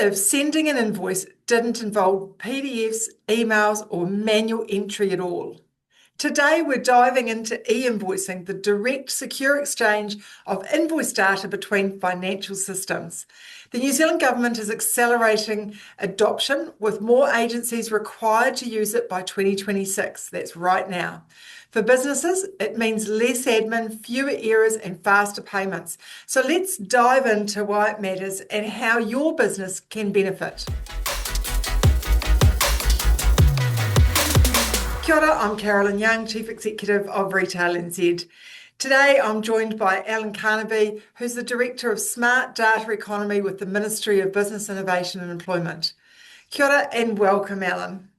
if sending an invoice didn't involve PDFs, emails, or manual entry at all? Today, we're diving into e-invoicing, the direct, secure exchange of invoice data between financial systems. The New Zealand Government is accelerating adoption, with more agencies required to use it by 2026. That's right now. For businesses, it means less admin, fewer errors, and faster payments. So let's dive into why it matters and how your business can benefit. Kia ora, I'm Carolyn Young, Chief Executive of Retail NZ. Today, I'm joined by Alan Carnaby, who's the Director of Smart Data Economy with the Ministry of Business Innovation and Employment. Kia ora and welcome, Alan.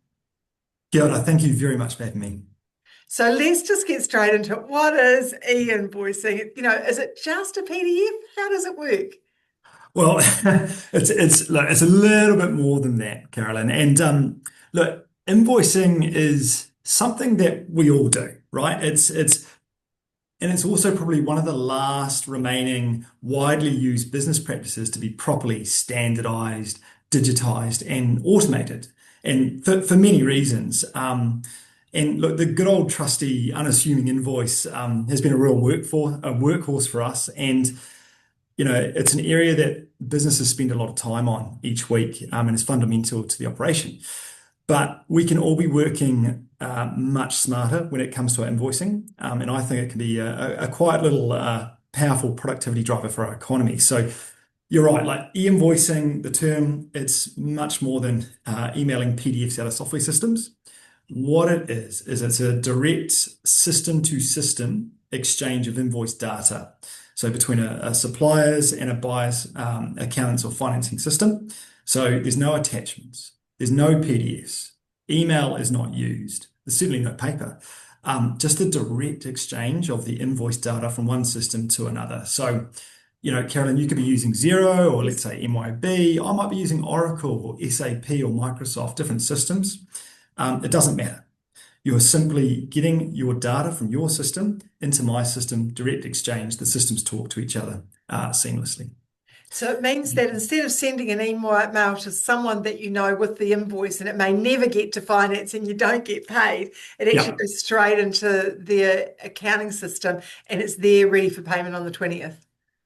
Kia ora, thank you very much for having me. So let's just get straight into it. What is e-invoicing? Is it just a PDF? How does it work? Well, it's a little bit more than that, Carolyn. And look, invoicing is something that we all do, right? It's also probably one of the last remaining widely used business practices to be properly standardized, digitized, and automated, and for many reasons. And look, the good old trusty, unassuming invoice has been a real workhorse for us, and it's an area that businesses spend a lot of time on each week, and it's fundamental to the operation. But we can all be working much smarter when it comes to our invoicing, and I think it can be a quite little powerful productivity driver for our economy. So you're right, like e-invoicing, the term, it's much more than emailing PDFs out of software systems. What it is it's a direct system-to-system exchange of invoice data. So between a supplier's and a buyer's accountants or financing system. So there's no attachments. There's no PDFs. Email is not used. There's certainly no paper. Just a direct exchange of the invoice data from one system to another. So, Carolyn, you could be using Xero or let's say MYOB. I might be using Oracle or SAP or Microsoft, different systems. It doesn't matter. You're simply getting your data from your system into my system, direct exchange. The systems talk to each other seamlessly. So it means that instead of sending an email to someone that you know with the invoice and it may never get to finance and you don't get paid, it actually goes straight into their accounting system and it's there ready for payment on the 20th.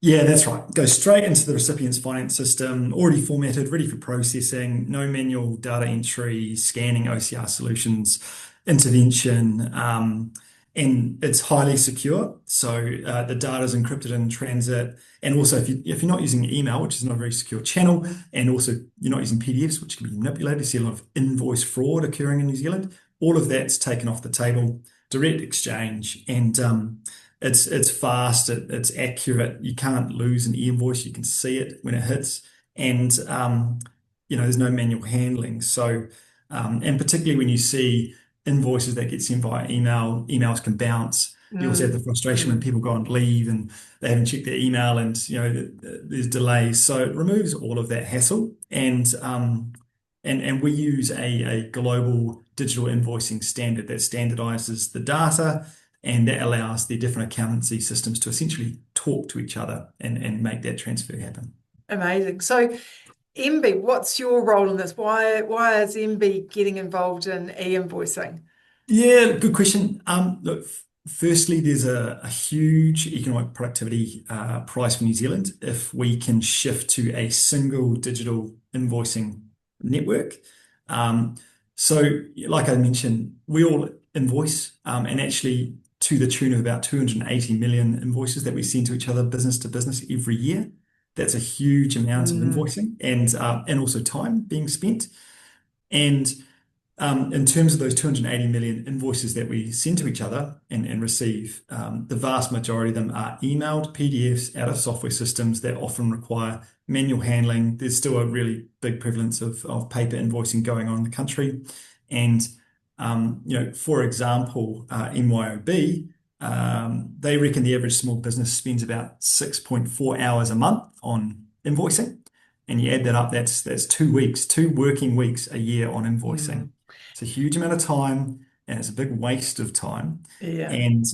Yeah, that's right. Goes straight into the recipient's finance system, already formatted, ready for processing, no manual data entry, scanning OCR solutions, intervention, and it's highly secure. So the data is encrypted in transit. And also, if you're not using email, which is not a very secure channel, and also you're not using PDFs, which can be manipulated, you see a lot of invoice fraud occurring in New Zealand. All of that's taken off the table, direct exchange, and it's fast, it's accurate. You can't lose an e-invoice. You can see it when it hits, and there's no manual handling. So, and particularly when you see invoices that get sent via email, emails can bounce. You also have the frustration when people go on leave and they haven't checked their email, and there's delays. So it removes all of that hassle, and we use a global digital invoicing standard that standardizes the data, and that allows the different accountancy systems to essentially talk to each other and make that transfer happen. Amazing. So, MB, what's your role in this? Why is MB getting involved in e-invoicing? Yeah, good question. Look, firstly, there's a huge economic productivity prize for New Zealand if we can shift to a single digital invoicing network. So, like I mentioned, we all invoice, and actually to the tune of about 280 million invoices that we send to each other, business to business, every year. That's a huge amount of invoicing and also time being spent. And in terms of those 280 million invoices that we send to each other and receive, the vast majority of them are emailed PDFs out of software systems that often require manual handling. There's still a really big prevalence of paper invoicing going on in the country. And for example, MYOB, they reckon the average small business spends about 6.4 hours a month on invoicing. And you add that up, that's 2 weeks, 2 working weeks a year on invoicing. It's a huge amount of time and it's a big waste of time. Yeah. And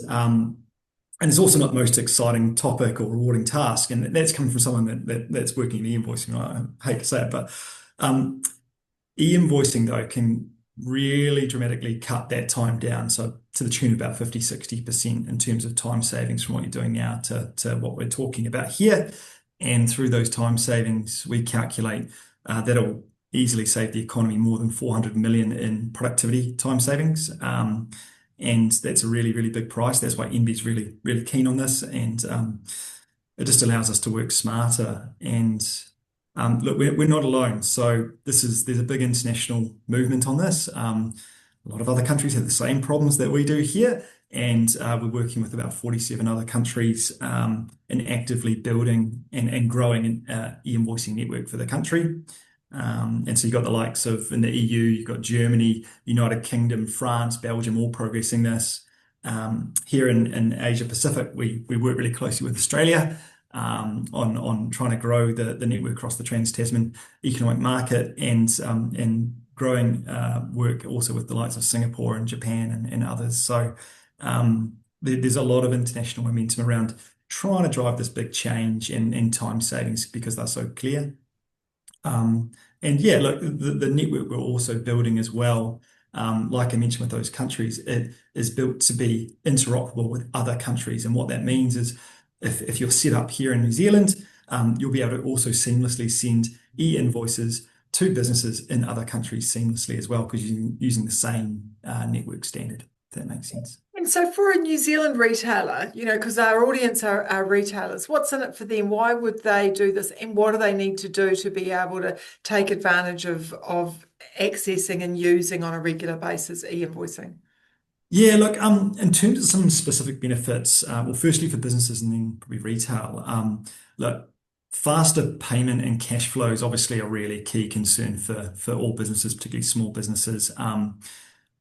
and it's also not the most exciting topic or rewarding task. And that's coming from someone that's working in e-invoicing. I hate to say it, but um, e-invoicing though can really dramatically cut that time down. So to the tune of about 50, 60% in terms of time savings from what you're doing now to what we're talking about here. And through those time savings, we calculate that'll easily save the economy more than 400 million in productivity time savings. And that's a really, really big price. That's why NB's really, really keen on this. And it just allows us to work smarter. And look, we're not alone. So there's a big international movement on this. A lot of other countries have the same problems that we do here. And we're working with about 47 other countries in actively building and growing an e-invoicing network for the country. And so you've got the likes of in the EU, you've got Germany, United Kingdom, France, Belgium, all progressing this. Here in Asia Pacific, we work really closely with Australia on trying to grow the network across the Trans-Tasman economic market and growing work also with the likes of Singapore and Japan and others. So there's a lot of international momentum around trying to drive this big change in time savings because they're so clear. And yeah, look, the network we're also building as well, like I mentioned with those countries, it is built to be interoperable with other countries. And what that means is if you're set up here in New Zealand, you'll be able to also seamlessly send e-invoices to businesses in other countries seamlessly as well, because you're using the same network standard, if that makes sense. And so for a New Zealand retailer, because our audience are retailers, what's in it for them? Why would they do this? And what do they need to do to be able to take advantage of accessing and using on a regular basis e-invoicing? Yeah, look, in terms of some specific benefits, well, firstly for businesses and then probably retail, look, faster payment and cash flows obviously are really a key concern for all businesses, particularly small businesses.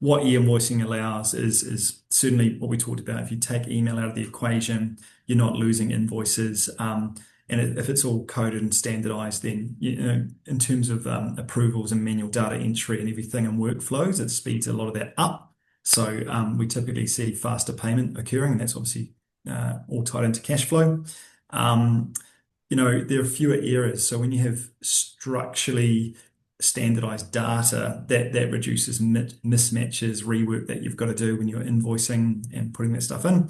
What e-invoicing allows is certainly what we talked about. If you take email out of the equation, you're not losing invoices. And if it's all coded and standardized, then in terms of approvals and manual data entry and everything and workflows, it speeds a lot of that up. So we typically see faster payment occurring, and that's obviously all tied into cash flow. There are fewer errors. So when you have structurally standardized data, that reduces mismatches, rework that you've got to do when you're invoicing and putting that stuff in.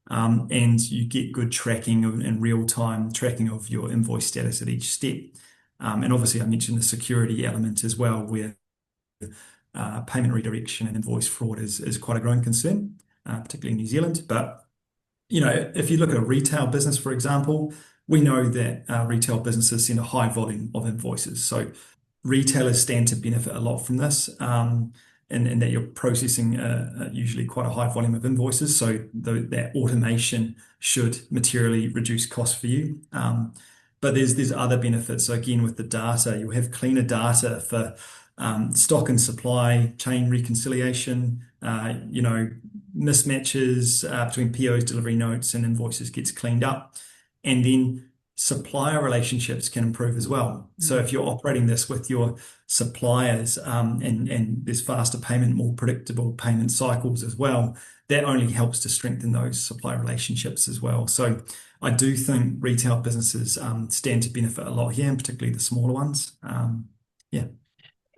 And you get good tracking and real-time tracking of your invoice status at each step. And obviously I mentioned the security element as well, where payment redirection and invoice fraud is quite a growing concern, particularly in New Zealand. But if you look at a retail business, for example, we know that retail businesses send a high volume of invoices. So retailers stand to benefit a lot from this, and that you're processing usually quite a high volume of invoices. So that automation should materially reduce costs for you. But there's other benefits. So again, with the data, you'll have cleaner data for stock and supply chain reconciliation, mismatches between POs, delivery notes, and invoices gets cleaned up. And then supplier relationships can improve as well. So if you're operating this with your suppliers and there's faster payment, more predictable payment cycles as well, that only helps to strengthen those supplier relationships as well. So I do think retail businesses stand to benefit a lot here, and particularly the smaller ones. Yeah.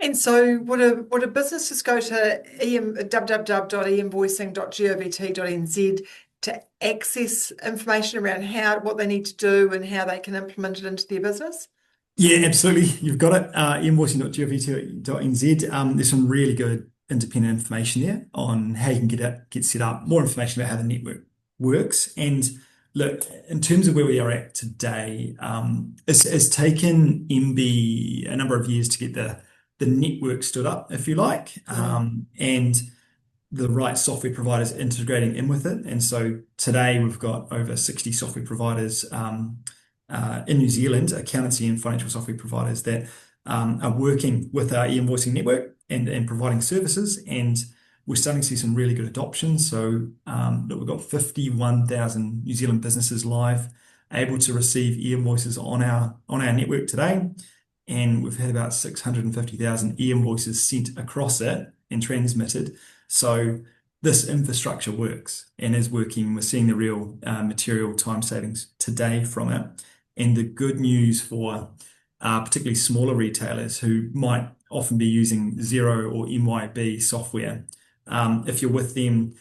And so would a business just go to www.einvoicing.govt.nz to access information around what they need to do and how they can implement it into their business? Yeah, absolutely. You've got it. Invoicing.govt.nz. There's some really good independent information there on how you can get set up, more information about how the network works. And look, in terms of where we are at today, it's taken MB a number of years to get the network stood up, if you like, and the right software providers integrating in with it. And so today we've got over 60 software providers in New Zealand, accountancy and financial software providers that are working with our e-invoicing network and providing services. And we're starting to see some really good adoption. So look, we've got 51,000 New Zealand businesses live, able to receive e-invoices on our network today. And we've had about 650,000 e-invoices sent across it and transmitted. So this infrastructure works and is working. We're seeing the real material time savings today from it. And the good news for particularly smaller retailers who might often be using Xero or MYB software, if you're with them,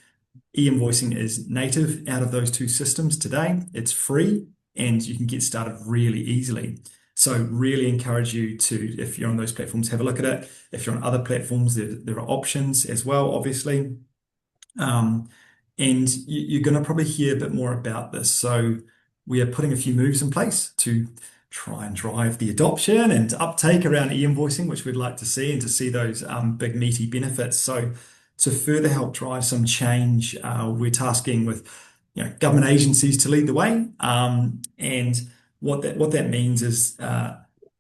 e-invoicing is native out of those two systems today. It's free and you can get started really easily. So really encourage you to, if you're on those platforms, have a look at it. If you're on other platforms, there are options as well, obviously. And you're going to probably hear a bit more about this. So we are putting a few moves in place to try and drive the adoption and uptake around e-invoicing, which we'd like to see, and to see those big meaty benefits. So to further help drive some change, we're tasking with government agencies to lead the way. And what that means is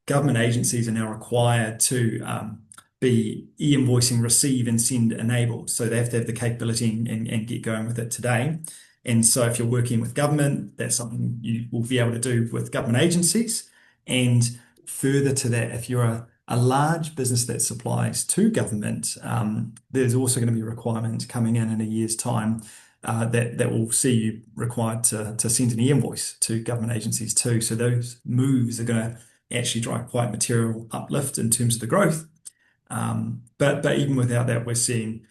government agencies are now required to be e-invoicing, receive and send enabled. So they have to have the capability and get going with it today. And so if you're working with government, that's something you will be able to do with government agencies. And further to that, if you're a large business that supplies to government, there's also going to be a requirement coming in a year's time that will see you required to send an e-invoice to government agencies too. So those moves are going to actually drive quite material uplift in terms of the growth. But even without that, we're seeing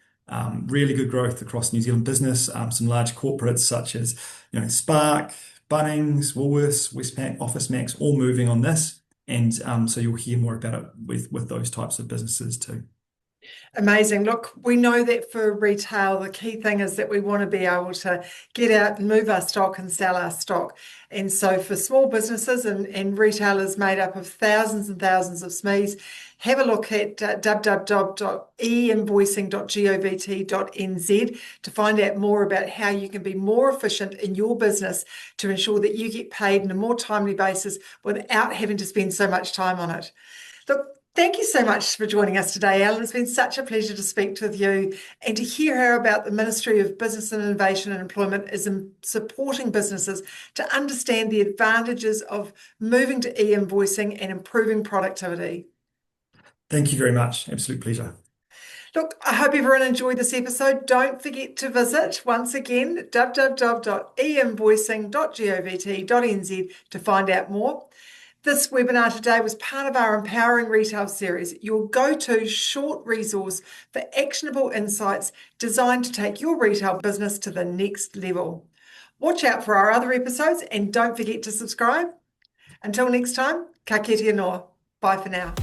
really good growth across New Zealand business. Some large corporates such as Spark, Bunnings, Woolworths, Westpac, Officemax, all moving on this. And so you'll hear more about it with those types of businesses too. Amazing. Look, we know that for retail, the key thing is that we want to be able to get out and move our stock and sell our stock. And so for small businesses and retailers made up of thousands and thousands of SMEs, have a look at www.einvoicing.govt.nz to find out more about how you can be more efficient in your business to ensure that you get paid on a more timely basis without having to spend so much time on it. Look, thank you so much for joining us today, Ellen. It's been such a pleasure to speak with you and to hear about the Ministry of Business and Innovation and Employment is supporting businesses to understand the advantages of moving to e-invoicing and improving productivity. Thank you very much. Absolute pleasure. Look, I hope everyone enjoyed this episode. Don't forget to visit, once again, www.einvoicing.govt.nz to find out more. This webinar today was part of our Empowering Retail series, your go-to short resource for actionable insights designed to take your retail business to the next level. Watch out for our other episodes and don't forget to subscribe. Until next time, ka kite noa. Bye for now.